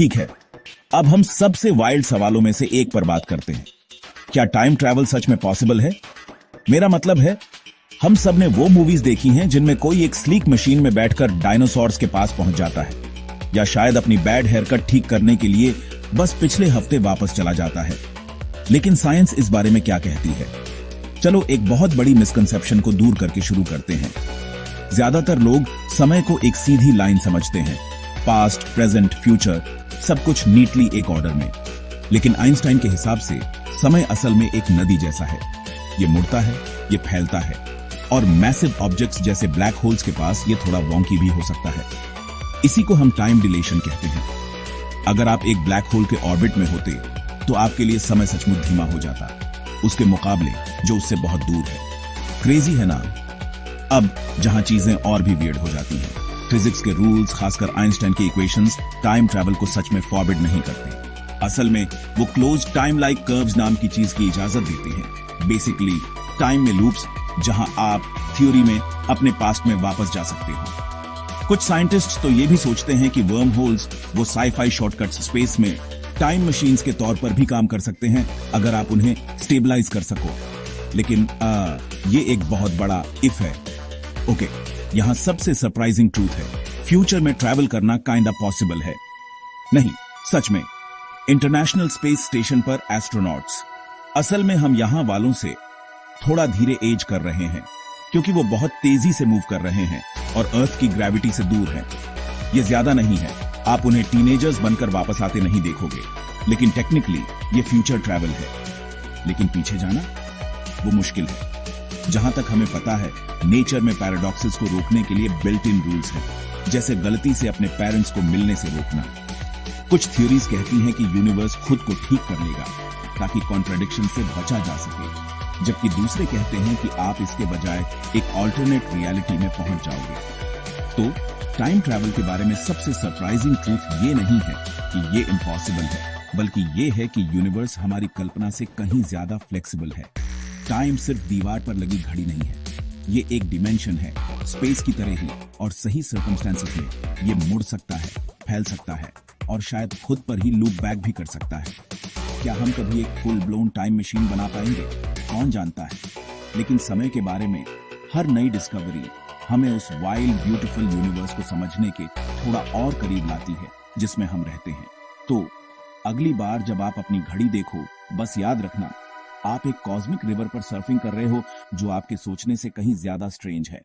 ठीक है, अब हम सबसे वाइल्ड सवालों में से एक पर बात करते हैं। क्या टाइम ट्रैवल सच में पॉसिबल है? मेरा मतलब है, हम सब ने वो मूवीज देखी हैं जिनमें कोई एक स्लीक मशीन में बैठकर डायनासोर्स के पास पहुंच जाता है, या शायद अपनी बैड हेयर कट ठीक करने के लिए बस पिछले हफ्ते वापस चला जाता है। लेकिन साइंस इस बारे में क्या कहती है? चलो एक बहुत बड़ी मिसकंसेप्शन को दूर करके शुरू करते हैं। ज्यादातर लोग समय को एक सीधी लाइन समझते हैं, पास्ट, प्रेजेंट, फ्यूचर, सब कुछ नीटली एक ऑर्डर में। लेकिन आइंस्टाइन के हिसाब से समय असल में एक नदी जैसा है। ये मुड़ता है, ये फैलता है, और मैसिव ऑब्जेक्ट्स जैसे ब्लैक होल्स के पास ये थोड़ा वॉन्की भी हो सकता है। इसी को हम टाइम डिलेशन कहते हैं। अगर आप एक ब्लैक होल के ऑर्बिट में होते तो आपके लिए समय सचमुच धीमा हो जाता, उसके मुकाबले जो उससे बहुत दूर है। क्रेजी है ना? अब जहां चीजें और भी वियर्ड हो जाती हैं। फिजिक्स के रूल्स, खासकर आइंस्टाइन के इक्वेशंस, टाइम ट्रैवल को सच में फॉरवर्ड नहीं करते। असल में वो क्लोज्ड टाइम लाइक कर्व्स नाम की चीज की इजाजत देते हैं। बेसिकली टाइम में लूप्स, जहां आप थ्योरी में अपने पास्ट में वापस जा सकते हो। कुछ साइंटिस्ट्स तो ये भी सोचते हैं कि वर्म होल्स, वो साई-फाई शॉर्टकट्स स्पेस में टाइम मशीन्स के तौर पर भी काम कर सकते हैं, अगर आप उन्हें स्टेबलाइज कर सको। लेकिन ये एक बहुत बड़ा इफ है। ओके, यहां सबसे सरप्राइजिंग ट्रूथ है, फ्यूचर में ट्रैवल करना काइंडा पॉसिबल है। नहीं, सच में। इंटरनेशनल स्पेस स्टेशन पर एस्ट्रोनॉट्स, असल में हम यहां वालों से थोड़ा धीरे एज कर रहे हैं, क्योंकि वो बहुत तेजी से मूव कर रहे हैं और अर्थ की ग्रेविटी से दूर हैं। ये ज्यादा नहीं है, आप उन्हें टीनेजर्स बनकर वापस आते नहीं देखोगे, लेकिन टेक्निकली ये फ्यूचर ट्रैवल है। लेकिन पीछे जाना, वो मुश्किल है। जहां तक हमें पता है, नेचर में पैराडॉक्सेस को रोकने के लिए बिल्ट इन रूल्स हैं, जैसे गलती से अपने पेरेंट्स को मिलने से रोकना। कुछ थ्योरीज कहती हैं कि यूनिवर्स खुद को ठीक कर लेगा ताकि कॉन्ट्रडिक्शन से बचा जा सके, जबकि दूसरे कहते हैं कि आप इसके बजाय एक ऑल्टरनेट रियलिटी में पहुंच जाओगे। तो टाइम ट्रैवल के बारे में सबसे सरप्राइजिंग ट्रूथ ये नहीं है कि ये इम्पॉसिबल है, बल्कि ये है कि यूनिवर्स हमारी कल्पना से कहीं ज्यादा फ्लेक्सिबल है। टाइम सिर्फ दीवार पर लगी घड़ी नहीं है, ये एक डिमेंशन है, स्पेस की तरह ही, और सही सर्कमस्टेंसेस में ये मुड़ सकता है, फैल सकता है, और शायद खुद पर ही लूप बैक भी कर सकता है। क्या हम कभी एक फुल ब्लोन टाइम मशीन बना पाएंगे? कौन जानता है। लेकिन समय के बारे में हर नई डिस्कवरी हमें उस वाइल्ड ब्यूटीफुल यूनिवर्स को समझने के थोड़ा और करीब लाती है जिसमें हम रहते हैं। तो अगली बार जब आप अपनी घड़ी देखो, बस याद रखना, आप एक कॉस्मिक रिवर पर सर्फिंग कर रहे हो जो आपके सोचने से कहीं ज्यादा स्ट्रेंज है।